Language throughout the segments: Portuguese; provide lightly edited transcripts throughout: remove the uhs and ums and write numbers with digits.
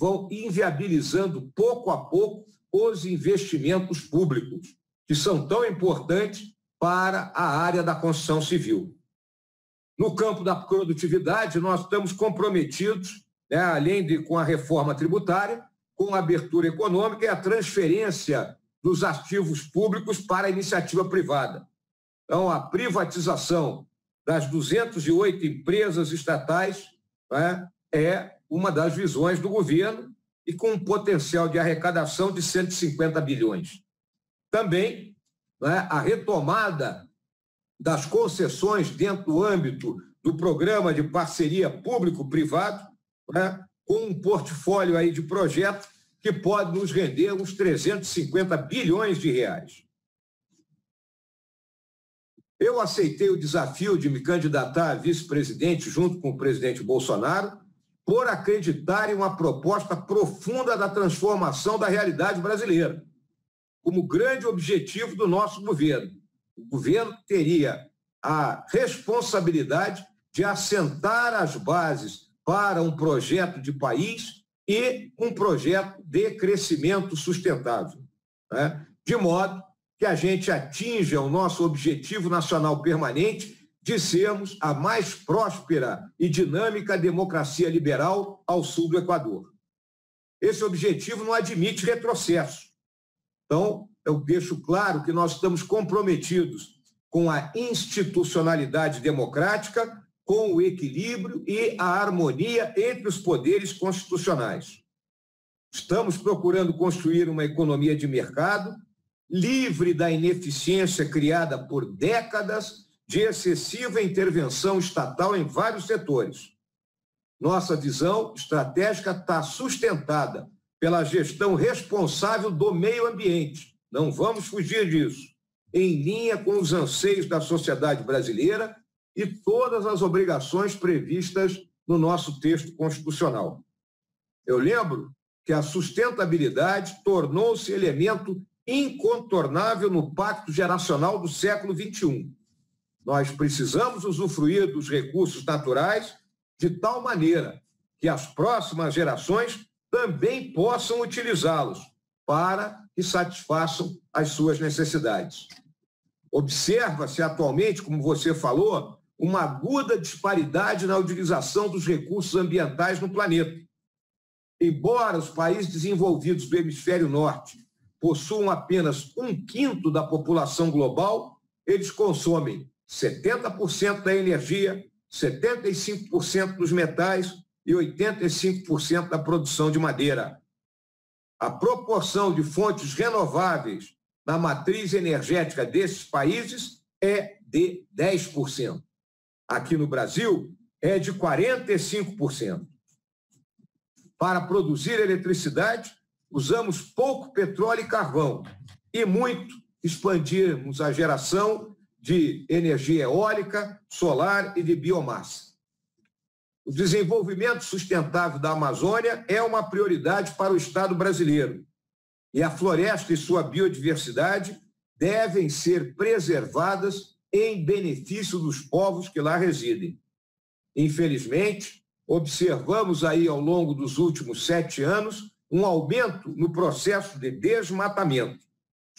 vão inviabilizando pouco a pouco os investimentos públicos, que são tão importantes para a área da construção civil. No campo da produtividade, nós estamos comprometidos, além de com a reforma tributária, com a abertura econômica e a transferência dos ativos públicos para a iniciativa privada. Então, a privatização das 208 empresas estatais é uma das visões do governo e com um potencial de arrecadação de 150 bilhões. Também a retomada das concessões dentro do âmbito do programa de parceria público-privado, com um portfólio aí de projetos que pode nos render uns 350 bilhões de reais. Eu aceitei o desafio de me candidatar a vice-presidente junto com o presidente Bolsonaro por acreditar em uma proposta profunda da transformação da realidade brasileira, como grande objetivo do nosso governo. O governo teria a responsabilidade de assentar as bases para um projeto de país e um projeto de crescimento sustentável, de modo que a gente atinja o nosso objetivo nacional permanente de sermos a mais próspera e dinâmica democracia liberal ao sul do Equador. Esse objetivo não admite retrocesso. Então, eu deixo claro que nós estamos comprometidos com a institucionalidade democrática, com o equilíbrio e a harmonia entre os poderes constitucionais. Estamos procurando construir uma economia de mercado livre da ineficiência criada por décadas de excessiva intervenção estatal em vários setores. Nossa visão estratégica está sustentada pela gestão responsável do meio ambiente. Não vamos fugir disso. Em linha com os anseios da sociedade brasileira e todas as obrigações previstas no nosso texto constitucional. Eu lembro que a sustentabilidade tornou-se elemento incontornável no Pacto Geracional do século XXI. Nós precisamos usufruir dos recursos naturais de tal maneira que as próximas gerações também possam utilizá-los para que satisfaçam as suas necessidades. Observa-se atualmente, como você falou, uma aguda disparidade na utilização dos recursos ambientais no planeta. Embora os países desenvolvidos do hemisfério norte possuam apenas 1/5 da população global, eles consomem 70% da energia, 75% dos metais e 85% da produção de madeira. A proporção de fontes renováveis na matriz energética desses países é de 10%. Aqui no Brasil, é de 45%. Para produzir eletricidade, usamos pouco petróleo e carvão e muito expandirmos a geração de energia eólica, solar e de biomassa. O desenvolvimento sustentável da Amazônia é uma prioridade para o Estado brasileiro e a floresta e sua biodiversidade devem ser preservadas em benefício dos povos que lá residem. Infelizmente, observamos aí ao longo dos últimos 7 anos um aumento no processo de desmatamento,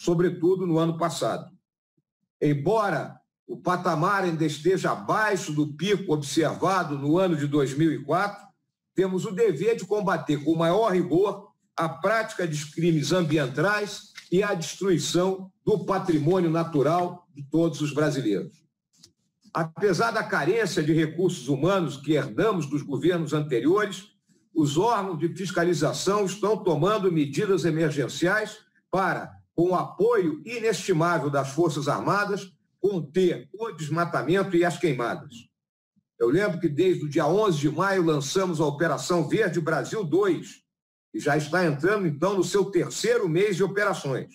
sobretudo no ano passado. Embora o patamar ainda esteja abaixo do pico observado no ano de 2004, temos o dever de combater com maior rigor a prática de crimes ambientais e a destruição do patrimônio natural de todos os brasileiros. Apesar da carência de recursos humanos que herdamos dos governos anteriores, os órgãos de fiscalização estão tomando medidas emergenciais para, com o apoio inestimável das Forças Armadas, conter o desmatamento e as queimadas. Eu lembro que desde o dia 11 de maio lançamos a Operação Verde Brasil 2, que já está entrando, então, no seu 3º mês de operações.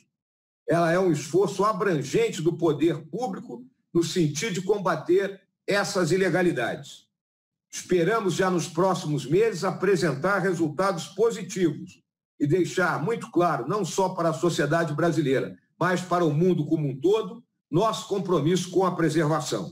Ela é um esforço abrangente do poder público no sentido de combater essas ilegalidades. Esperamos já nos próximos meses apresentar resultados positivos e deixar muito claro, não só para a sociedade brasileira, mas para o mundo como um todo, nosso compromisso com a preservação.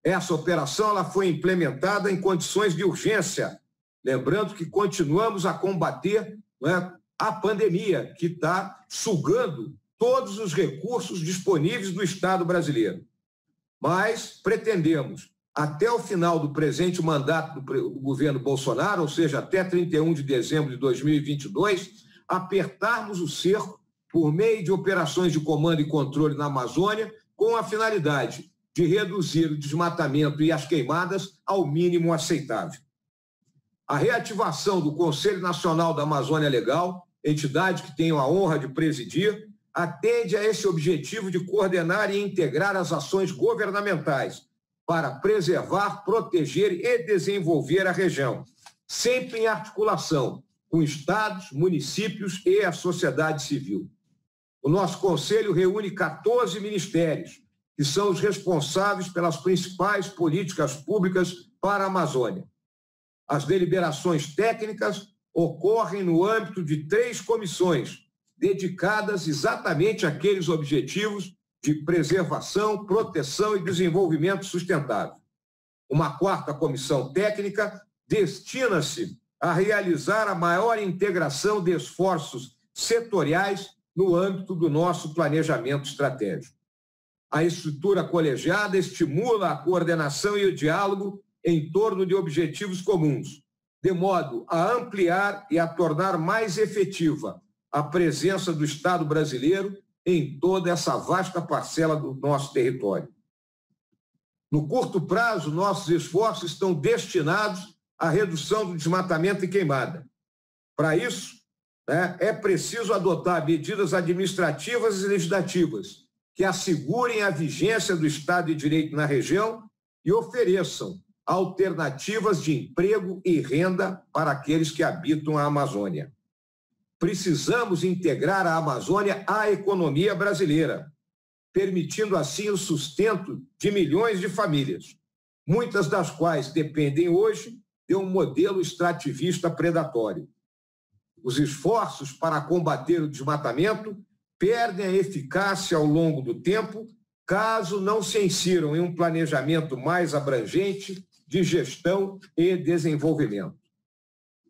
Essa operação ela foi implementada em condições de urgência Lembrando que continuamos a combater, né, a pandemia, que está sugando todos os recursos disponíveis do Estado brasileiro. Mas pretendemos, até o final do presente mandato do governo Bolsonaro, ou seja, até 31 de dezembro de 2022, apertarmos o cerco por meio de operações de comando e controle na Amazônia, com a finalidade de reduzir o desmatamento e as queimadas ao mínimo aceitável. A reativação do Conselho Nacional da Amazônia Legal, entidade que tenho a honra de presidir, atende a esse objetivo de coordenar e integrar as ações governamentais para preservar, proteger e desenvolver a região, sempre em articulação com estados, municípios e a sociedade civil. O nosso Conselho reúne 14 ministérios, que são os responsáveis pelas principais políticas públicas para a Amazônia. As deliberações técnicas ocorrem no âmbito de 3 comissões, dedicadas exatamente àqueles objetivos de preservação, proteção e desenvolvimento sustentável. Uma 4ª comissão técnica destina-se a realizar a maior integração de esforços setoriais no âmbito do nosso planejamento estratégico. A estrutura colegiada estimula a coordenação e o diálogo em torno de objetivos comuns, de modo a ampliar e a tornar mais efetiva a presença do Estado brasileiro em toda essa vasta parcela do nosso território. No curto prazo, nossos esforços estão destinados à redução do desmatamento e queimada. Para isso, é preciso adotar medidas administrativas e legislativas que assegurem a vigência do Estado de Direito na região e ofereçam alternativas de emprego e renda para aqueles que habitam a Amazônia. Precisamos integrar a Amazônia à economia brasileira, permitindo assim o sustento de milhões de famílias, muitas das quais dependem hoje de um modelo extrativista predatório. Os esforços para combater o desmatamento perdem a eficácia ao longo do tempo, caso não se insiram em um planejamento mais abrangente de gestão e desenvolvimento.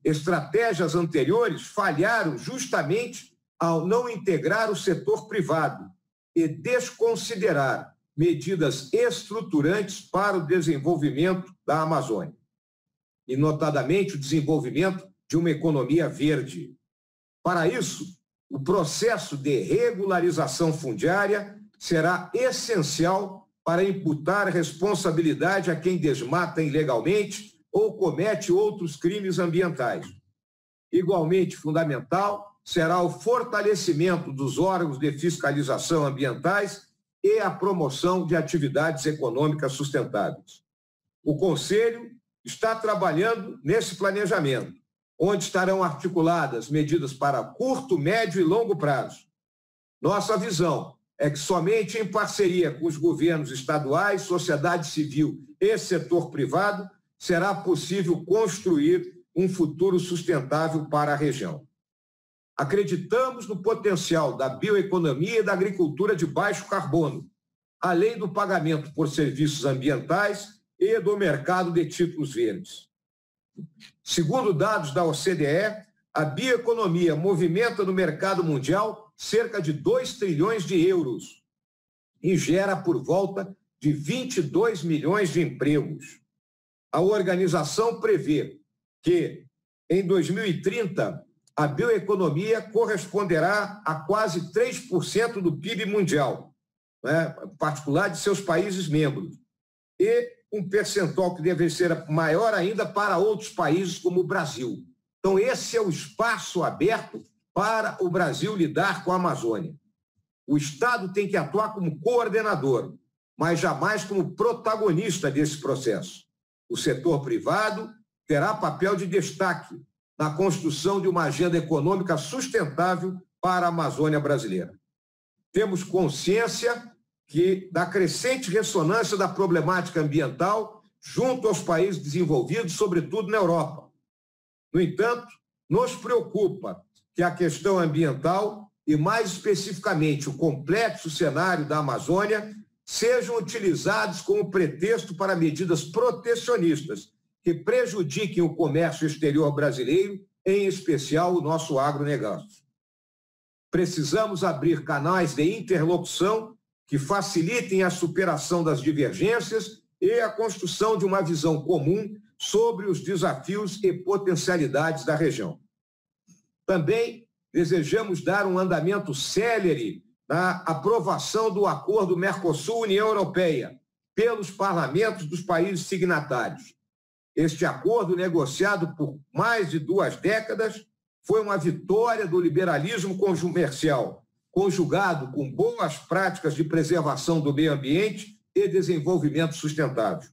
Estratégias anteriores falharam justamente ao não integrar o setor privado e desconsiderar medidas estruturantes para o desenvolvimento da Amazônia, e notadamente o desenvolvimento de uma economia verde. Para isso, o processo de regularização fundiária será essencial para imputar responsabilidade a quem desmata ilegalmente ou comete outros crimes ambientais. Igualmente fundamental será o fortalecimento dos órgãos de fiscalização ambientais e a promoção de atividades econômicas sustentáveis. O Conselho está trabalhando nesse planejamento, onde estarão articuladas medidas para curto, médio e longo prazo. Nossa visão é que somente em parceria com os governos estaduais, sociedade civil e setor privado será possível construir um futuro sustentável para a região. Acreditamos no potencial da bioeconomia e da agricultura de baixo carbono, além do pagamento por serviços ambientais e do mercado de títulos verdes. Segundo dados da OCDE, a bioeconomia movimenta no mercado mundial cerca de 2 trilhões de euros e gera por volta de 22 milhões de empregos. A organização prevê que, em 2030, a bioeconomia corresponderá a quase 3% do PIB mundial, em particular de seus países membros, e um percentual que deve ser maior ainda para outros países como o Brasil. Então, esse é o espaço aberto para o Brasil lidar com a Amazônia. O Estado tem que atuar como coordenador, mas jamais como protagonista desse processo. O setor privado terá papel de destaque na construção de uma agenda econômica sustentável para a Amazônia brasileira. Temos consciência da crescente ressonância da problemática ambiental junto aos países desenvolvidos, sobretudo na Europa. No entanto, nos preocupa que a questão ambiental e, mais especificamente, o complexo cenário da Amazônia sejam utilizados como pretexto para medidas protecionistas que prejudiquem o comércio exterior brasileiro, em especial o nosso agronegócio. Precisamos abrir canais de interlocução que facilitem a superação das divergências e a construção de uma visão comum sobre os desafios e potencialidades da região. Também desejamos dar um andamento célere na aprovação do Acordo Mercosul-União Europeia pelos parlamentos dos países signatários. Este acordo, negociado por mais de 2 décadas, foi uma vitória do liberalismo comercial, conjugado com boas práticas de preservação do meio ambiente e desenvolvimento sustentável.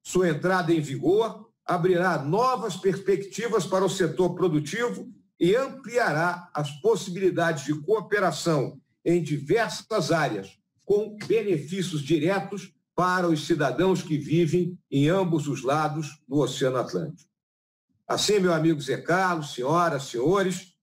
Sua entrada em vigor abrirá novas perspectivas para o setor produtivo e ampliará as possibilidades de cooperação em diversas áreas, com benefícios diretos para os cidadãos que vivem em ambos os lados do Oceano Atlântico. Assim, meu amigo Zé Carlos, senhoras, senhores,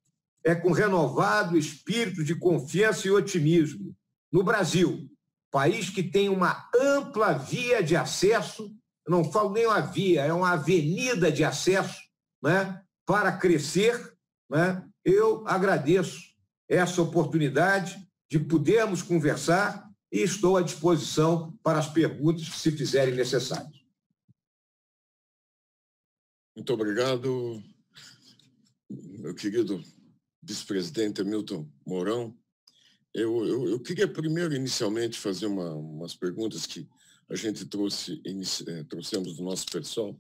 é com renovado espírito de confiança e otimismo no Brasil, país que tem uma ampla via de acesso, não falo nem uma via, é uma avenida de acesso, né, para crescer, né? Eu agradeço essa oportunidade de podermos conversar e estou à disposição para as perguntas que se fizerem necessárias. Muito obrigado, meu querido vice-presidente Hamilton Mourão. Eu queria primeiro, inicialmente, fazer umas perguntas que a gente trouxemos do nosso pessoal.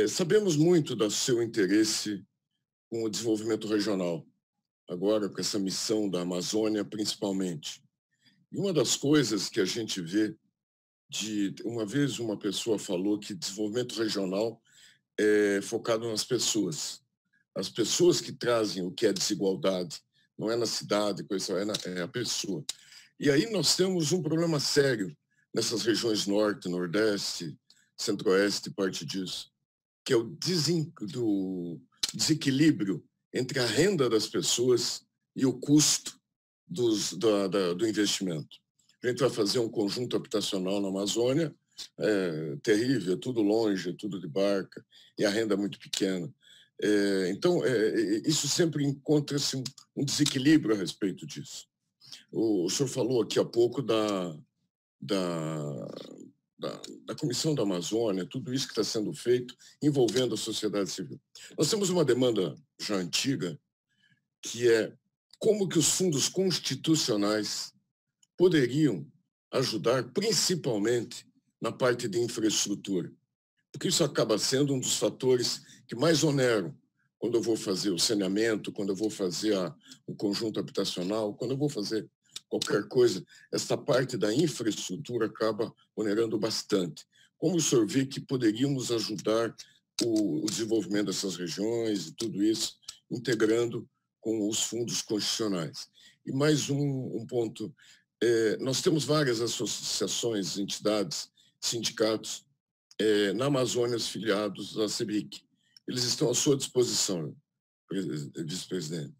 Sabemos muito do seu interesse com o desenvolvimento regional, agora com essa missão da Amazônia, principalmente. E uma das coisas que a gente vê, uma vez uma pessoa falou que desenvolvimento regional é focado nas pessoas. As pessoas que trazem o que é desigualdade, não é na cidade, é a pessoa. E aí nós temos um problema sério nessas regiões norte, nordeste, centro-oeste, parte disso, que é o desequilíbrio entre a renda das pessoas e o custo do investimento. A gente vai fazer um conjunto habitacional na Amazônia, terrível, é tudo longe, é tudo de barca, e a renda é muito pequena. Então, isso sempre encontra-se um desequilíbrio a respeito disso. O senhor falou aqui há pouco da Comissão da Amazônia, tudo isso que está sendo feito envolvendo a sociedade civil. Nós temos uma demanda já antiga, que é como que os fundos constitucionais poderiam ajudar, principalmente na parte de infraestrutura, porque isso acaba sendo um dos fatores que mais oneram quando eu vou fazer o saneamento, quando eu vou fazer o conjunto habitacional, quando eu vou fazer qualquer coisa, essa parte da infraestrutura acaba onerando bastante. Como o senhor vê que poderíamos ajudar o desenvolvimento dessas regiões e tudo isso, integrando com os fundos constitucionais? E mais um ponto, nós temos várias associações, entidades, sindicatos na Amazônia filiados à CEBIC. Eles estão à sua disposição, vice-presidente.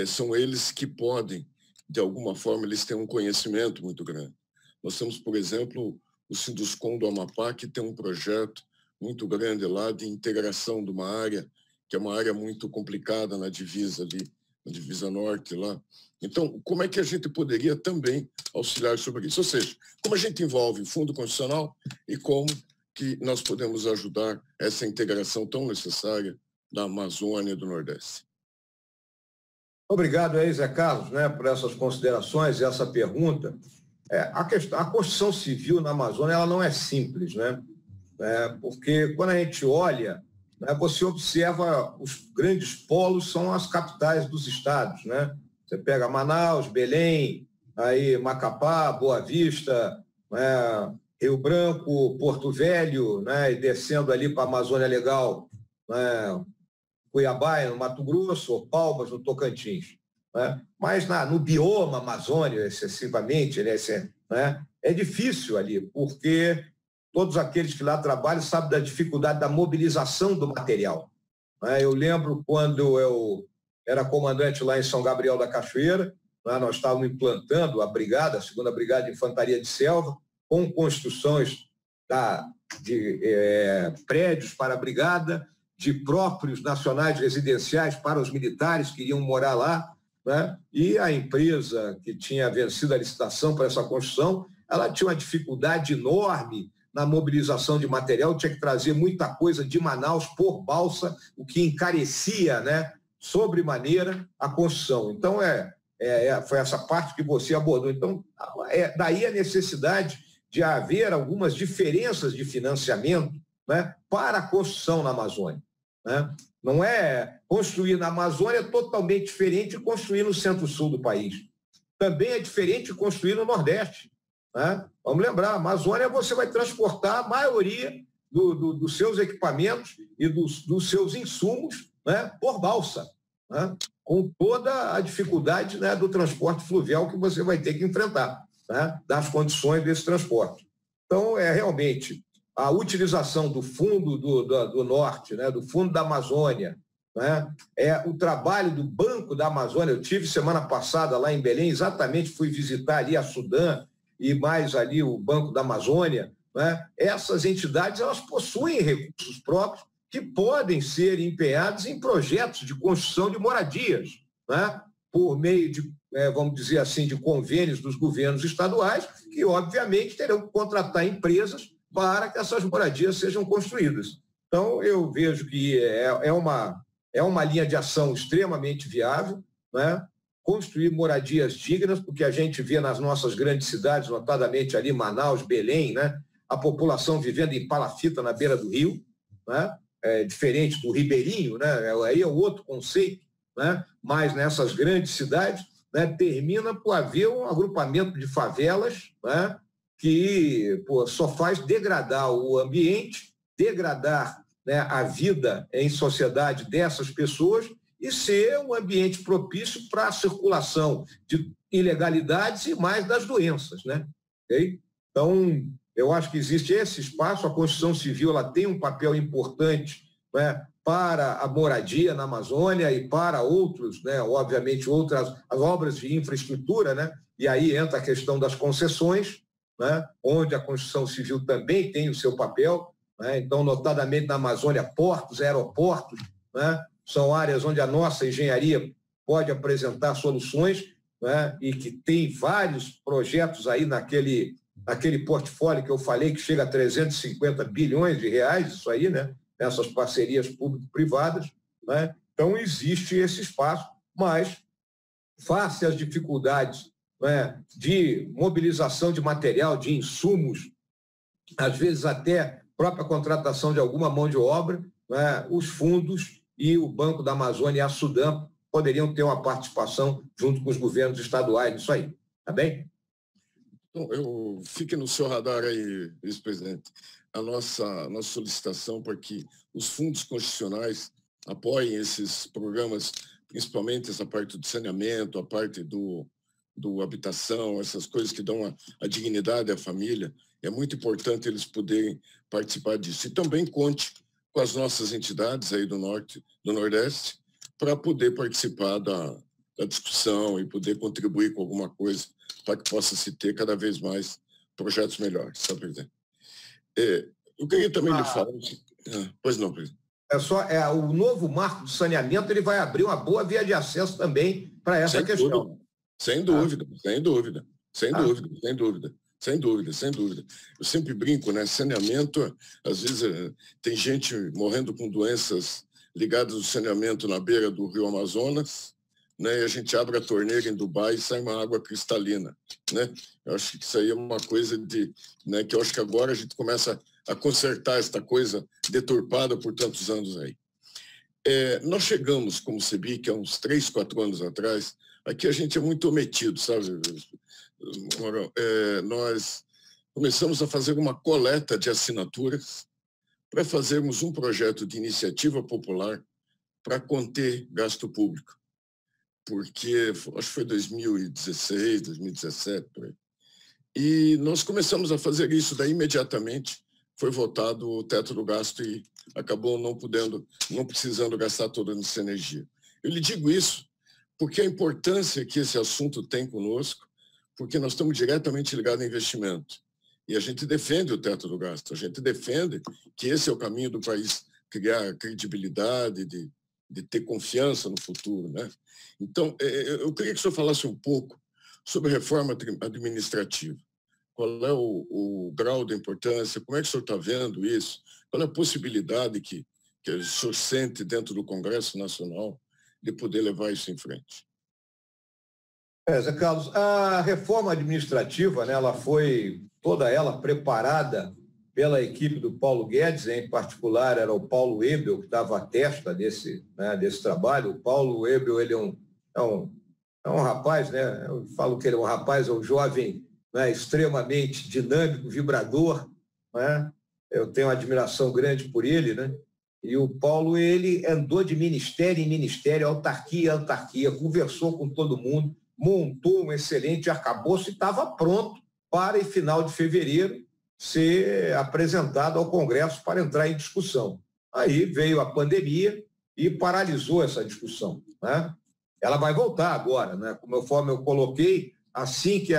São eles que podem, de alguma forma, eles têm um conhecimento muito grande. Nós temos, por exemplo, o Sinduscom do Amapá, que tem um projeto muito grande lá de integração de uma área, que é uma área muito complicada na divisa ali, na divisa norte lá. Então, como é que a gente poderia também auxiliar sobre isso? Ou seja, como a gente envolve o Fundo Constitucional e como que nós podemos ajudar essa integração tão necessária da Amazônia e do Nordeste? Obrigado aí, Zé Carlos, né, por essas considerações e essa pergunta. A construção civil na Amazônia ela não é simples, né? Porque quando a gente olha, né, você observa os grandes polos são as capitais dos estados, né? Você pega Manaus, Belém, aí Macapá, Boa Vista, né, Rio Branco, Porto Velho, né, e descendo ali para a Amazônia Legal, né, Cuiabá, no Mato Grosso, ou Palmas, no Tocantins. Né? Mas no bioma Amazônia, excessivamente, né, é difícil ali, porque todos aqueles que lá trabalham sabem da dificuldade da mobilização do material. Né? Eu lembro quando eu era comandante lá em São Gabriel da Cachoeira, né, nós estávamos implantando a brigada, a 2ª Brigada de Infantaria de Selva, com construções prédios para a brigada, de próprios nacionais residenciais para os militares que iriam morar lá, né? E a empresa que tinha vencido a licitação para essa construção, ela tinha uma dificuldade enorme na mobilização de material, tinha que trazer muita coisa de Manaus por balsa, o que encarecia, né, sobremaneira a construção. Então, foi essa parte que você abordou. Então, daí a necessidade de haver algumas diferenças de financiamento, né, para a construção na Amazônia, né? Não é construir na Amazônia totalmente diferente de construir no centro-sul do país. Também é diferente de construir no Nordeste, né? Vamos lembrar, a Amazônia você vai transportar a maioria dos seus equipamentos e dos seus insumos, né, por balsa, né, com toda a dificuldade, né, do transporte fluvial que você vai ter que enfrentar, né, das condições desse transporte. Então, realmente a utilização do Fundo do Norte, né, do Fundo da Amazônia, né, o trabalho do Banco da Amazônia. Eu tive semana passada lá em Belém, exatamente fui visitar ali a Sudã e mais ali o Banco da Amazônia, né? Essas entidades, elas possuem recursos próprios que podem ser empenhados em projetos de construção de moradias, né, por meio de, vamos dizer assim, de convênios dos governos estaduais, que obviamente terão que contratar empresas para que essas moradias sejam construídas. Então, eu vejo que é uma linha de ação extremamente viável, né? Construir moradias dignas, porque a gente vê nas nossas grandes cidades, notadamente ali Manaus, Belém, né, a população vivendo em palafita na beira do rio, né, diferente do ribeirinho, né, aí é outro conceito, né, mas nessas grandes cidades, né, termina por haver um agrupamento de favelas, né, que só faz degradar o ambiente, degradar, né, a vida em sociedade dessas pessoas e ser um ambiente propício para a circulação de ilegalidades e mais das doenças, né? Okay? Então, eu acho que existe esse espaço, a construção civil ela tem um papel importante, né, para a moradia na Amazônia e para outros, né, obviamente, outras as obras de infraestrutura, né? E aí entra a questão das concessões, né, onde a construção civil também tem o seu papel, né? Então, notadamente na Amazônia, portos, aeroportos, né, são áreas onde a nossa engenharia pode apresentar soluções, né, e que tem vários projetos aí naquele portfólio que eu falei, que chega a 350 bilhões de reais, isso aí, né, nessas parcerias público-privadas, né? Então, existe esse espaço, mas, face às dificuldades, né, de mobilização de material, de insumos, às vezes até própria contratação de alguma mão de obra, né, os fundos e o Banco da Amazônia e a Sudã poderiam ter uma participação junto com os governos estaduais nisso aí. Tá bem? Então, fique no seu radar aí, vice-presidente, a nossa solicitação para que os fundos constitucionais apoiem esses programas, principalmente essa parte do saneamento, a parte do habitação, essas coisas que dão a dignidade à família. É muito importante eles poderem participar disso. E também conte com as nossas entidades aí do Norte, do Nordeste, para poder participar da discussão e poder contribuir com alguma coisa para que possa se ter cada vez mais projetos melhores, sabe, presidente? Eu queria também lhe falar... Pois não, presidente. O novo marco do saneamento ele vai abrir uma boa via de acesso também para essa questão. Sem dúvida. Eu sempre brinco, né? Saneamento, às vezes tem gente morrendo com doenças ligadas ao saneamento na beira do Rio Amazonas, né? E a gente abre a torneira em Dubai e sai uma água cristalina, né? Eu acho que isso aí é uma coisa né, que eu acho que agora a gente começa a consertar esta coisa deturpada por tantos anos aí. Nós chegamos, como CEBIC, há uns 3, 4 anos atrás, aqui a gente é muito omitido, sabe? Nós começamos a fazer uma coleta de assinaturas para fazermos um projeto de iniciativa popular para conter gasto público, porque acho que foi 2016, 2017, por aí. E nós começamos a fazer isso, daí imediatamente foi votado o teto do gasto e acabou não precisando gastar toda essa energia. Eu lhe digo isso porque a importância que esse assunto tem conosco, porque nós estamos diretamente ligados a investimento. E a gente defende o teto do gasto, a gente defende que esse é o caminho do país criar credibilidade, de ter confiança no futuro, né? Então, eu queria que o senhor falasse um pouco sobre reforma administrativa. Qual é o grau de importância? Como é que o senhor está vendo isso? Qual é a possibilidade que o senhor sente dentro do Congresso Nacional de poder levar isso em frente? Zé Carlos, a reforma administrativa, né, ela foi toda ela preparada pela equipe do Paulo Guedes, em particular era o Paulo Ebel que estava à testa desse trabalho. O Paulo Ebel, ele é um rapaz, né, eu falo que ele é um rapaz, é um jovem, né, extremamente dinâmico, vibrador, né? Eu tenho uma admiração grande por ele, né? E o Paulo, ele andou de ministério em ministério, autarquia em autarquia, conversou com todo mundo, montou um excelente arcabouço e estava pronto para, em final de fevereiro, ser apresentado ao Congresso para entrar em discussão. Aí veio a pandemia e paralisou essa discussão, né? Ela vai voltar agora, né? Conforme eu coloquei, assim que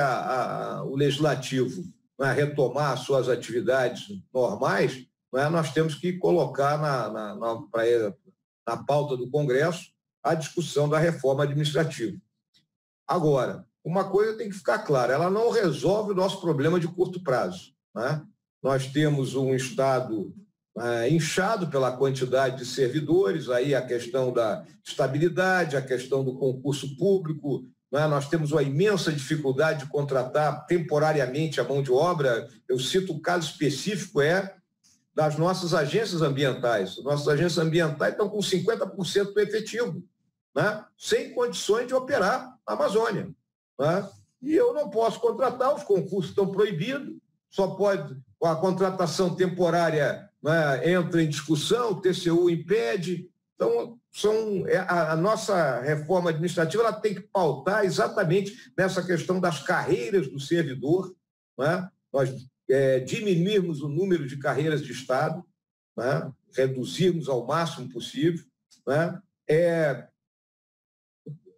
o Legislativo, né, retomar as suas atividades normais, né, nós temos que colocar na pauta do Congresso a discussão da reforma administrativa. Agora, uma coisa tem que ficar clara, ela não resolve o nosso problema de curto prazo, né? Nós temos um Estado inchado pela quantidade de servidores, aí a questão da estabilidade, a questão do concurso público, né? Nós temos uma imensa dificuldade de contratar temporariamente a mão de obra. Eu cito um caso específico, das nossas agências ambientais. Nossas agências ambientais estão com 50% do efetivo, né? Sem condições de operar na Amazônia, né? E eu não posso contratar, os concursos estão proibidos, só pode, a contratação temporária, né, entra em discussão, o TCU impede. Então, a nossa reforma administrativa ela tem que pautar exatamente nessa questão das carreiras do servidor, né? Nós diminuirmos o número de carreiras de Estado, né? Reduzirmos ao máximo possível, né?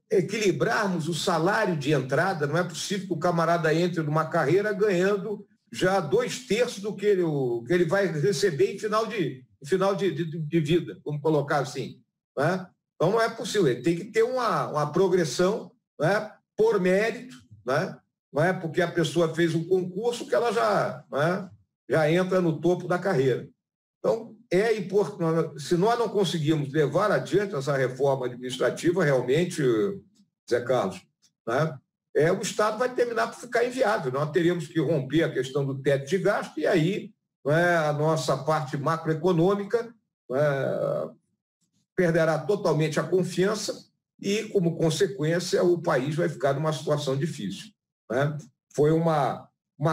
Equilibrarmos o salário de entrada. Não é possível que o camarada entre numa carreira ganhando já 2/3 do que ele vai receber em final de vida, vamos colocar assim, né? Então não é possível, ele tem que ter uma progressão, né, por mérito, né? Não é porque a pessoa fez um concurso que ela já entra no topo da carreira. Então, é importante, se nós não conseguirmos levar adiante essa reforma administrativa, realmente, Zé Carlos, né, o Estado vai terminar por ficar inviável. Nós teríamos que romper a questão do teto de gasto e aí, a nossa parte macroeconômica perderá totalmente a confiança e, como consequência, o país vai ficar numa situação difícil, né? Foi uma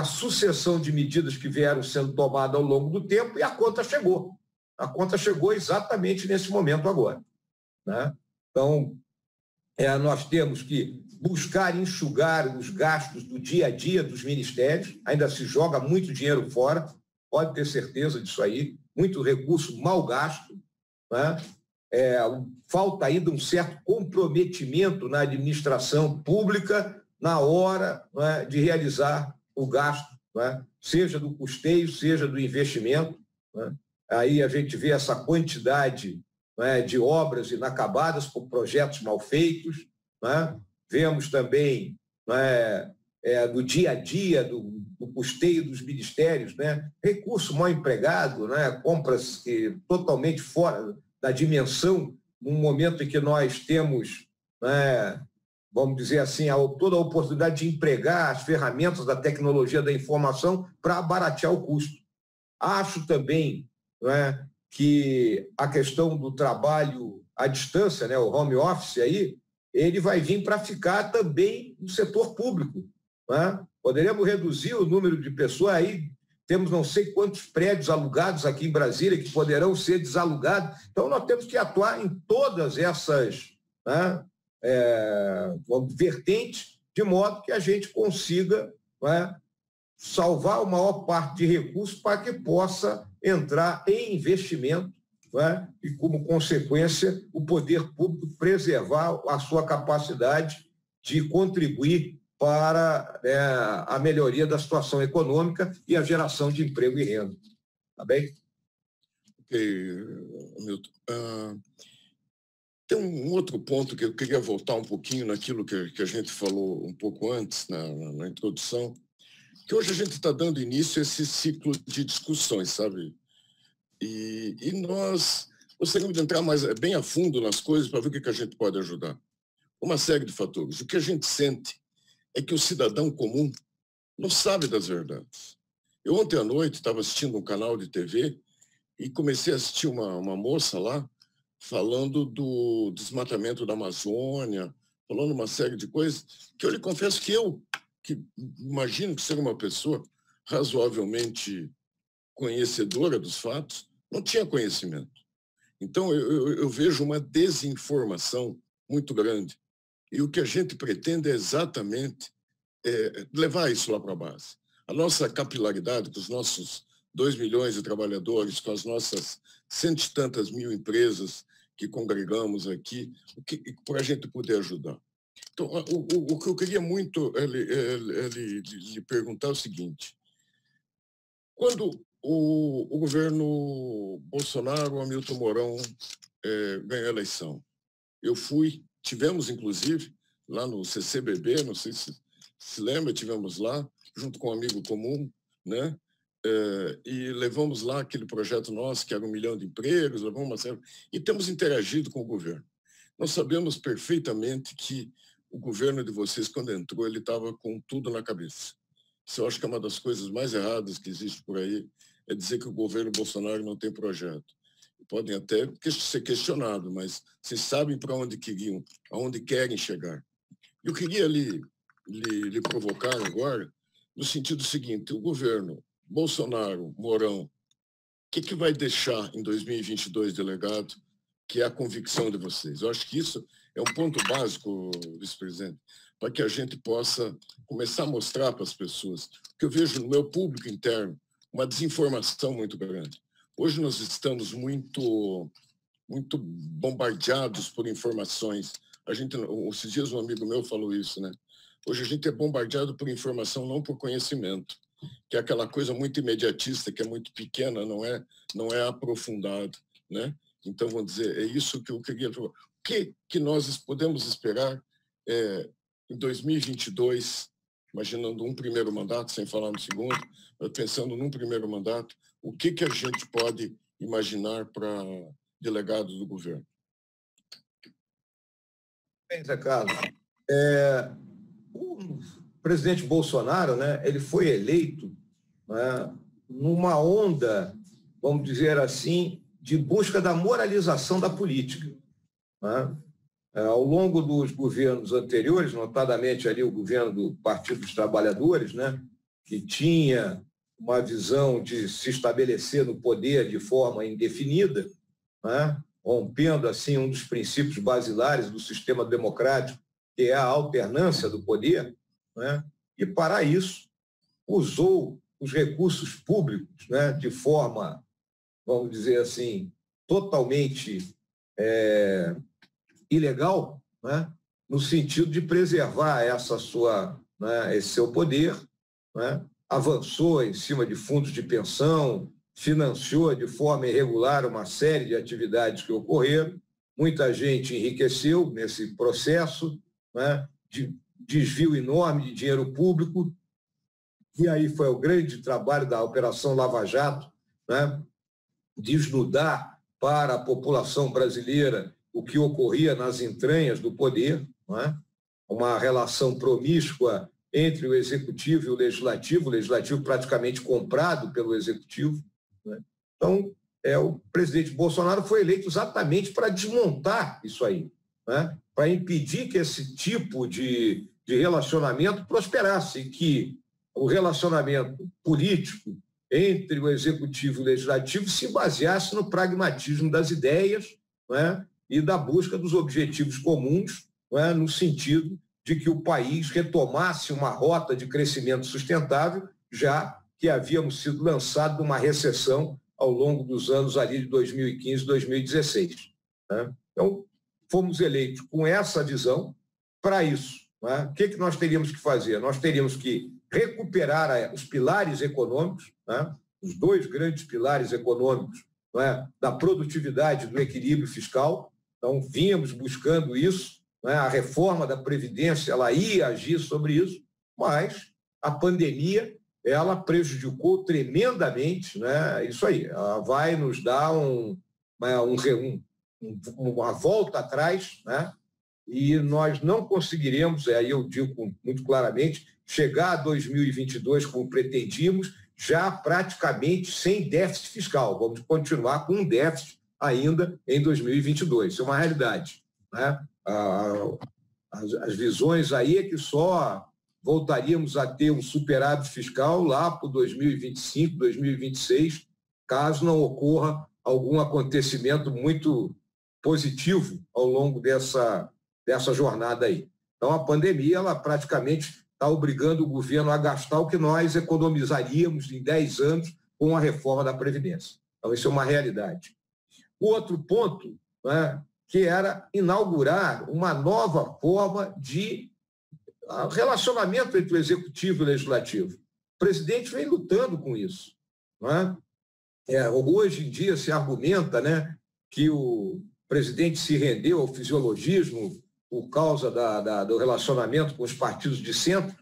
sucessão de medidas que vieram sendo tomadas ao longo do tempo e a conta chegou. A conta chegou exatamente nesse momento agora, né? Então, nós temos que buscar enxugar os gastos do dia a dia dos ministérios. Ainda se joga muito dinheiro fora, pode ter certeza disso aí, muito recurso mal gasto, né? Falta ainda um certo comprometimento na administração pública na hora, né, de realizar o gasto, né, seja do custeio, seja do investimento, né? Aí a gente vê essa quantidade, né, de obras inacabadas por projetos mal feitos, né? Vemos também, né, no dia a dia do custeio dos ministérios, né, recurso mal empregado, né, compras totalmente fora da dimensão, num momento em que nós temos, né, vamos dizer assim, toda a oportunidade de empregar as ferramentas da tecnologia da informação para baratear o custo. Acho também, né, que a questão do trabalho à distância, né, o home office aí, ele vai vir para ficar também no setor público, né? Poderemos reduzir o número de pessoas aí, temos não sei quantos prédios alugados aqui em Brasília que poderão ser desalugados. Então, nós temos que atuar em todas essas, né, vertentes, de modo que a gente consiga, né, salvar a maior parte de recursos para que possa entrar em investimento, né, e, como consequência, o poder público preservar a sua capacidade de contribuir para a melhoria da situação econômica e a geração de emprego e renda. Tá bem? Ok, Milton. Tem um outro ponto que eu queria voltar um pouquinho naquilo que a gente falou um pouco antes, na introdução, que hoje a gente está dando início a esse ciclo de discussões, sabe? E nós gostaríamos de entrar bem a fundo nas coisas para ver o que a gente pode ajudar. Uma série de fatores. O que a gente sente é que o cidadão comum não sabe das verdades. Eu ontem à noite estava assistindo um canal de TV e comecei a assistir uma moça lá falando do desmatamento da Amazônia, falando uma série de coisas que eu lhe confesso que imagino que ser uma pessoa razoavelmente conhecedora dos fatos, não tinha conhecimento. Então, eu vejo uma desinformação muito grande. E o que a gente pretende é exatamente levar isso lá para a base. A nossa capilaridade, com os nossos 2 milhões de trabalhadores, com as nossas 100 e tantas mil empresas que congregamos aqui, para a gente poder ajudar. Então, o que eu queria muito lhe perguntar é o seguinte: quando o governo Bolsonaro, Hamilton Mourão, ganhou a eleição, tivemos, inclusive, lá no CCBB, não sei se lembra, tivemos lá, junto com um amigo comum, né? E levamos lá aquele projeto nosso, que era 1 milhão de empregos, levamos uma série, e temos interagido com o governo. Nós sabemos perfeitamente que o governo de vocês, quando entrou, ele estava com tudo na cabeça. Isso eu acho que é uma das coisas mais erradas que existe por aí, é dizer que o governo Bolsonaro não tem projeto. Podem até ser questionados, mas vocês sabem para onde queriam, aonde querem chegar. Eu queria lhe provocar agora, no sentido seguinte: o governo Bolsonaro, Mourão, o que vai deixar em 2022 de legado, que é a convicção de vocês? Eu acho que isso é um ponto básico, vice-presidente, para que a gente possa começar a mostrar para as pessoas, que eu vejo no meu público interno uma desinformação muito grande. Hoje nós estamos muito bombardeados por informações. Esses dias um amigo meu falou isso, né? Hoje a gente é bombardeado por informação, não por conhecimento, que é aquela coisa muito imediatista, que é muito pequena, não é aprofundado, né? Então, vamos dizer, é isso que eu queria falar. O que nós podemos esperar em 2022, imaginando um primeiro mandato, sem falar no segundo, mas pensando num primeiro mandato, o que a gente pode imaginar para delegados do governo? Bem, Zé Carlos, o presidente Bolsonaro, né, ele foi eleito, né, numa onda, vamos dizer assim, de busca da moralização da política, né? Ao longo dos governos anteriores, notadamente ali o governo do Partido dos Trabalhadores, né, que tinha uma visão de se estabelecer no poder de forma indefinida, né, rompendo assim um dos princípios basilares do sistema democrático, que é a alternância do poder, né, e para isso usou os recursos públicos, né, de forma, vamos dizer assim, totalmente ilegal, né, no sentido de preservar esse seu poder, né, avançou em cima de fundos de pensão, financiou de forma irregular uma série de atividades que ocorreram, muita gente enriqueceu nesse processo, né, de desvio enorme de dinheiro público, e aí foi o grande trabalho da Operação Lava Jato, né, desnudar para a população brasileira o que ocorria nas entranhas do poder, não é? Uma relação promíscua entre o executivo e o legislativo praticamente comprado pelo executivo, né? Então, o presidente Bolsonaro foi eleito exatamente para desmontar isso aí, né? Para impedir que esse tipo de relacionamento prosperasse, e que o relacionamento político entre o executivo e o legislativo se baseasse no pragmatismo das ideias, né, e da busca dos objetivos comuns, né, no sentido de que o país retomasse uma rota de crescimento sustentável, já que havíamos sido lançados numa recessão ao longo dos anos ali de 2015 e 2016. Né? Então, fomos eleitos com essa visão para isso, não é? O que nós teríamos que fazer? Nós teríamos que recuperar os pilares econômicos, né? Os dois grandes pilares econômicos, não é? Da produtividade, do equilíbrio fiscal. Então, vínhamos buscando isso, não é? A reforma da Previdência ela ia agir sobre isso, mas a pandemia ela prejudicou tremendamente, né? Isso aí, ela vai nos dar uma volta atrás, né? E nós não conseguiremos, aí eu digo muito claramente, chegar a 2022 como pretendíamos, já praticamente sem déficit fiscal. Vamos continuar com um déficit ainda em 2022. Isso é uma realidade, né? As visões aí é que só voltaríamos a ter um superávit fiscal lá para 2025, 2026, caso não ocorra algum acontecimento muito positivo ao longo dessa jornada aí. Então, a pandemia, ela praticamente está obrigando o governo a gastar o que nós economizaríamos em 10 anos com a reforma da Previdência. Então, isso é uma realidade. O outro ponto, né, que era inaugurar uma nova forma de relacionamento entre o Executivo e o Legislativo. O presidente vem lutando com isso. Não é? Hoje em dia se argumenta, né, que o presidente se rendeu ao fisiologismo por causa do relacionamento com os partidos de centro.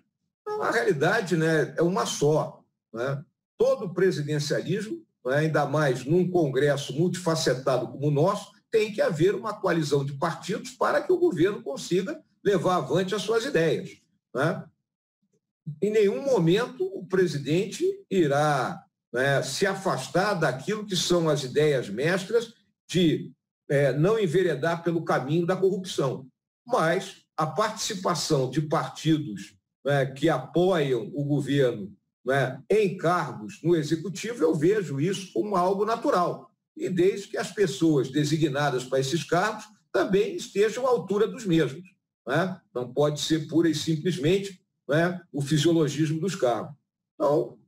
A realidade, né, é uma só. Né? Todo presidencialismo, né, ainda mais num Congresso multifacetado como o nosso, tem que haver uma coalizão de partidos para que o governo consiga levar avante as suas ideias. Né? Em nenhum momento o presidente irá, né, se afastar daquilo que são as ideias mestras de não enveredar pelo caminho da corrupção. Mas a participação de partidos, né, que apoiam o governo, né, em cargos no executivo, eu vejo isso como algo natural. E desde que as pessoas designadas para esses cargos também estejam à altura dos mesmos. Né? Não pode ser pura e simplesmente, né, o fisiologismo dos cargos. Então,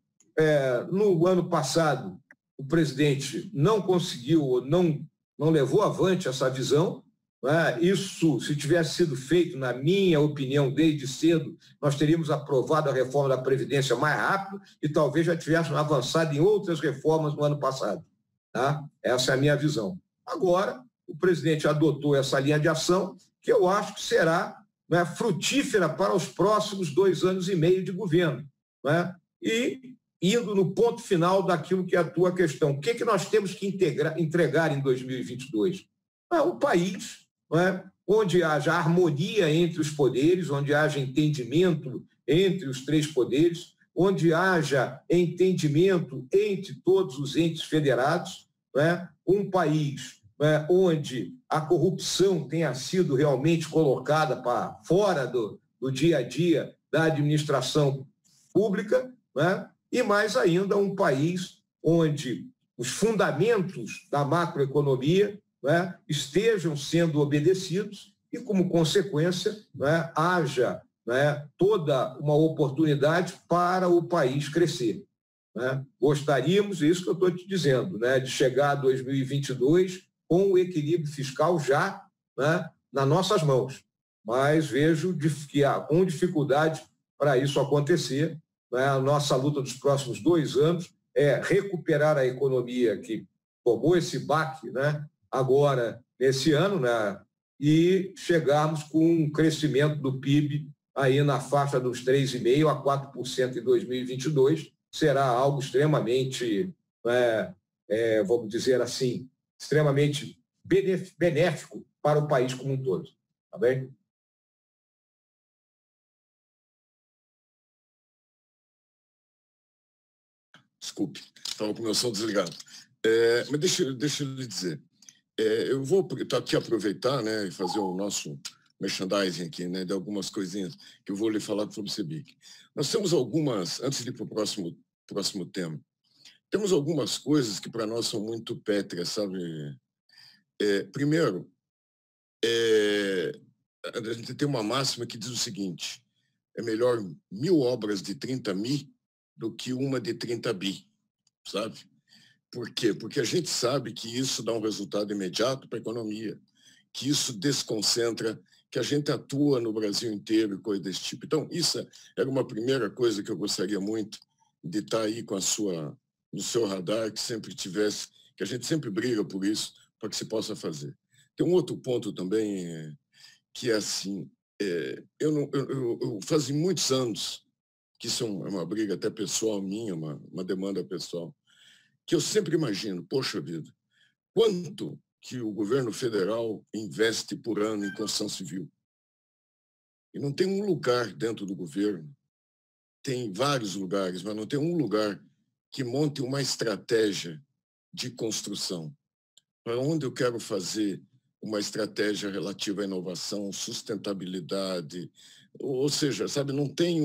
no ano passado, o presidente não conseguiu, não levou avante essa visão. Né? Isso, se tivesse sido feito, na minha opinião, desde cedo, nós teríamos aprovado a reforma da Previdência mais rápido e talvez já tivéssemos avançado em outras reformas no ano passado. Tá? Essa é a minha visão. Agora, o presidente adotou essa linha de ação que eu acho que será, né, frutífera para os próximos 2 anos e meio de governo. Né? E indo no ponto final daquilo que é a tua questão, o que nós temos que entregar em 2022? Um país, né, onde haja harmonia entre os poderes, onde haja entendimento entre os 3 poderes, onde haja entendimento entre todos os entes federados, né? Um país, né, onde a corrupção tenha sido realmente colocada para fora do dia a dia da administração pública, né? E mais ainda um país onde os fundamentos da macroeconomia, né, estejam sendo obedecidos e, como consequência, né, haja, né, toda uma oportunidade para o país crescer. Né? Gostaríamos, é isso que eu estou te dizendo, né, de chegar a 2022 com o equilíbrio fiscal já, né, nas nossas mãos, mas vejo que há com dificuldade para isso acontecer. Né? A nossa luta dos próximos 2 anos é recuperar a economia que tomou esse baque, né, agora, nesse ano, né, e chegarmos com um crescimento do PIB aí na faixa dos 3,5% a 4% em 2022, será algo extremamente, vamos dizer assim, extremamente benéfico para o país como um todo. Tá bem? Desculpe, estava com o meu som desligado. Mas deixa eu lhe dizer, eu vou aqui aproveitar, né, e fazer o nosso merchandising aqui, né, de algumas coisinhas que eu vou lhe falar sobre o CEBIC. Nós temos algumas, antes de ir para o próximo tema, temos algumas coisas que para nós são muito pétreas, sabe? Primeiro, a gente tem uma máxima que diz o seguinte: é melhor 1000 obras de 30 mi do que uma de 30 bi, sabe? Por quê? Porque a gente sabe que isso dá um resultado imediato para a economia, que isso desconcentra, que a gente atua no Brasil inteiro e coisa desse tipo. Então, isso era uma primeira coisa que eu gostaria muito de estar aí no seu radar, que sempre tivesse, que a gente sempre briga por isso, para que se possa fazer. Tem um outro ponto também, que é assim, eu fazia muitos anos, que isso é uma briga até pessoal minha, uma demanda pessoal, que eu sempre imagino, poxa vida, quanto que o governo federal investe por ano em construção civil? E não tem um lugar dentro do governo, tem vários lugares, mas não tem um lugar que monte uma estratégia de construção. Para onde eu quero fazer uma estratégia relativa à inovação, sustentabilidade, ou seja, sabe, não tem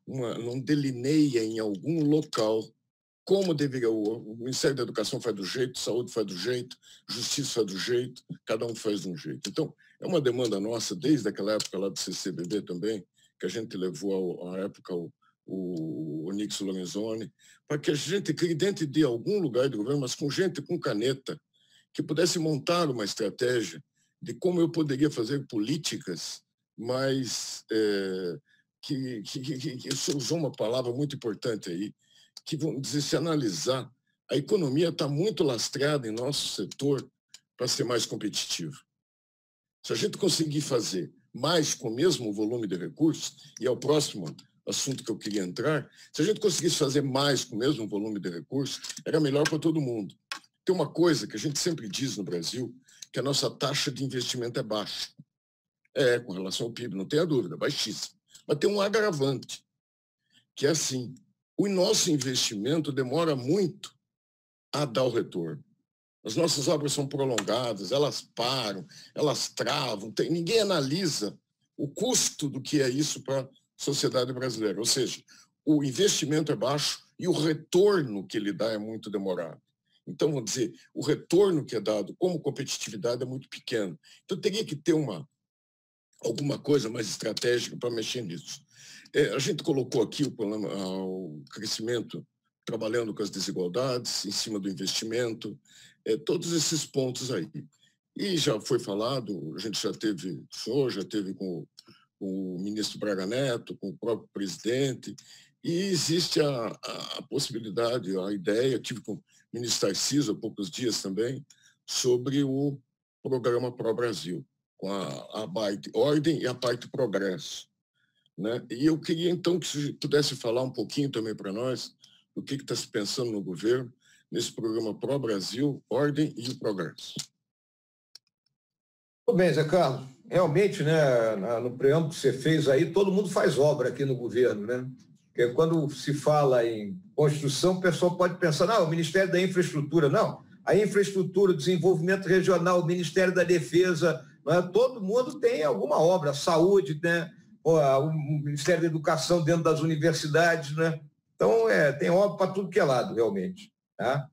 não delineia em algum local como deveria. O Ministério da Educação faz do jeito, Saúde faz do jeito, Justiça faz do jeito, cada um faz de um jeito. Então, é uma demanda nossa, desde aquela época lá do CCBB também, que a gente levou à época o Onyx Lorenzoni, para que a gente crie dentro de algum lugar do governo, mas com gente com caneta, que pudesse montar uma estratégia de como eu poderia fazer políticas, mas que você usou uma palavra muito importante aí, que, vamos dizer, se analisar, a economia está muito lastrada em nosso setor para ser mais competitivo. Se a gente conseguir fazer mais com o mesmo volume de recursos, e é o próximo assunto que eu queria entrar, se a gente conseguisse fazer mais com o mesmo volume de recursos, era melhor para todo mundo. Tem uma coisa que a gente sempre diz no Brasil, que a nossa taxa de investimento é baixa. Com relação ao PIB, não tenha dúvida, baixíssima. Mas tem um agravante, que é assim, o nosso investimento demora muito a dar o retorno. As nossas obras são prolongadas, elas param, elas travam, ninguém analisa o custo do que é isso para a sociedade brasileira. Ou seja, o investimento é baixo e o retorno que ele dá é muito demorado. Então, vamos dizer, o retorno que é dado como competitividade é muito pequeno. Então, teria que ter alguma coisa mais estratégica para mexer nisso. A gente colocou aqui o crescimento trabalhando com as desigualdades, em cima do investimento, todos esses pontos aí. E já foi falado, a gente já teve com o ministro Braga Neto, com o próprio presidente, e existe a possibilidade, a ideia, tive com o ministro Tarcísio há poucos dias também, sobre o programa Pro Brasil, com a parte Ordem e a parte Progresso. Né? E eu queria, então, que você pudesse falar um pouquinho também para nós do que está se pensando no governo nesse programa Pro Brasil, Ordem e o Progresso. Tudo bem, Zé Carlos. Realmente, né, no preâmbulo que você fez aí, todo mundo faz obra aqui no governo, né? Porque quando se fala em construção, o pessoal pode pensar, não, o Ministério da Infraestrutura. Não, a infraestrutura, o desenvolvimento regional, o Ministério da Defesa, né? Todo mundo tem alguma obra, saúde, né? O Ministério da Educação dentro das universidades, né? Então, tem obra para tudo que é lado, realmente. Tá?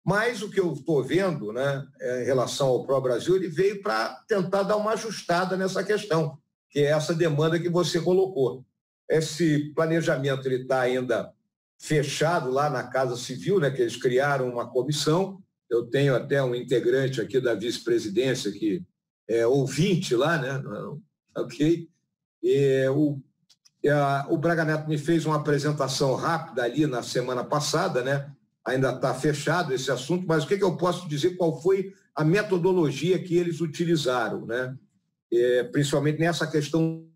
Mas o que eu estou vendo, né, em relação ao Pro Brasil, ele veio para tentar dar uma ajustada nessa questão, que é essa demanda que você colocou. Esse planejamento está ainda fechado lá na Casa Civil, né, que eles criaram uma comissão. Eu tenho até um integrante aqui da vice-presidência que é ouvinte lá, né? Ok? O Braga Neto me fez uma apresentação rápida ali na semana passada, né? Ainda está fechado esse assunto, mas o que eu posso dizer, qual foi a metodologia que eles utilizaram, né? Principalmente nessa questão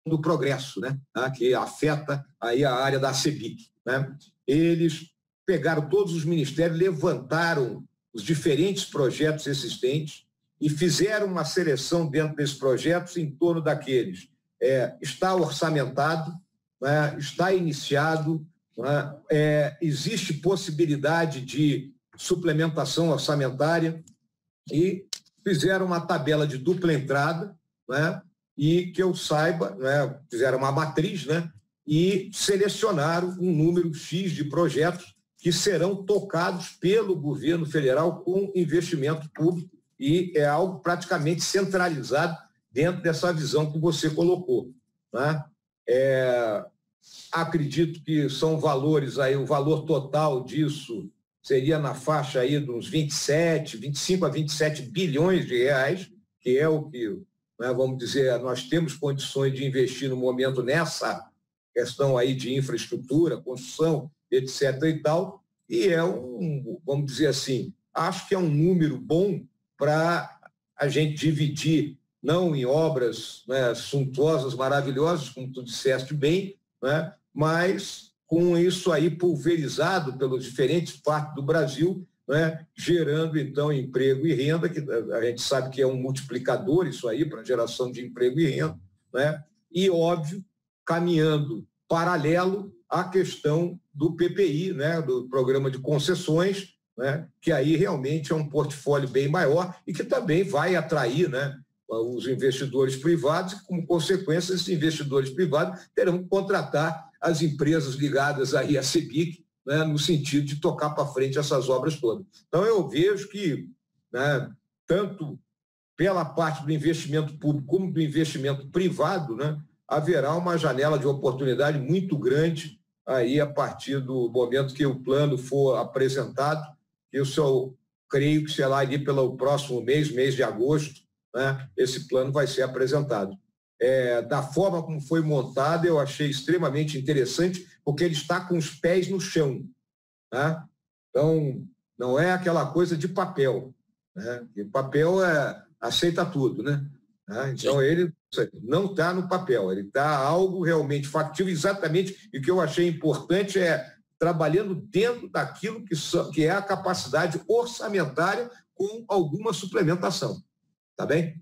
do progresso, né? Que afeta aí a área da CEBIC, né? Eles pegaram todos os ministérios, levantaram os diferentes projetos existentes e fizeram uma seleção dentro desses projetos em torno daqueles. Está orçamentado, né? Está iniciado, né? Existe possibilidade de suplementação orçamentária e fizeram uma tabela de dupla entrada, né? E que eu saiba, né? Fizeram uma matriz, né? E selecionaram um número X de projetos que serão tocados pelo governo federal com investimento público e é algo praticamente centralizado dentro dessa visão que você colocou, né? Acredito que são valores aí, o valor total disso seria na faixa aí de uns 25 a 27 bilhões de reais, que que é o que, né, vamos dizer, nós temos condições de investir no momento nessa questão aí de infraestrutura, construção, etc. e tal, e vamos dizer assim, acho que é um número bom para a gente dividir, não em obras, né, suntuosas, maravilhosas, como tu disseste bem, né, mas com isso aí pulverizado pelas diferentes partes do Brasil, né, gerando, então, emprego e renda, que a gente sabe que é um multiplicador isso aí para geração de emprego e renda, né, e, óbvio, caminhando paralelo à questão do PPI, né, do Programa de Concessões, né, que aí realmente é um portfólio bem maior e que também vai atrair, né, os investidores privados e, como consequência, esses investidores privados terão que contratar as empresas ligadas aí à CEBIC, né, no sentido de tocar para frente essas obras todas. Então, eu vejo que, né, tanto pela parte do investimento público como do investimento privado, né, haverá uma janela de oportunidade muito grande aí a partir do momento que o plano for apresentado. Eu só creio que será ali pelo próximo mês de agosto, né, esse plano vai ser apresentado. Da forma como foi montado, eu achei extremamente interessante, porque ele está com os pés no chão. Né? Então, não é aquela coisa de papel. Né? E papel aceita tudo. Né? Então, ele não está no papel, ele está algo realmente factível, exatamente, e o que eu achei importante é trabalhando dentro daquilo que é a capacidade orçamentária com alguma suplementação. Tá bem?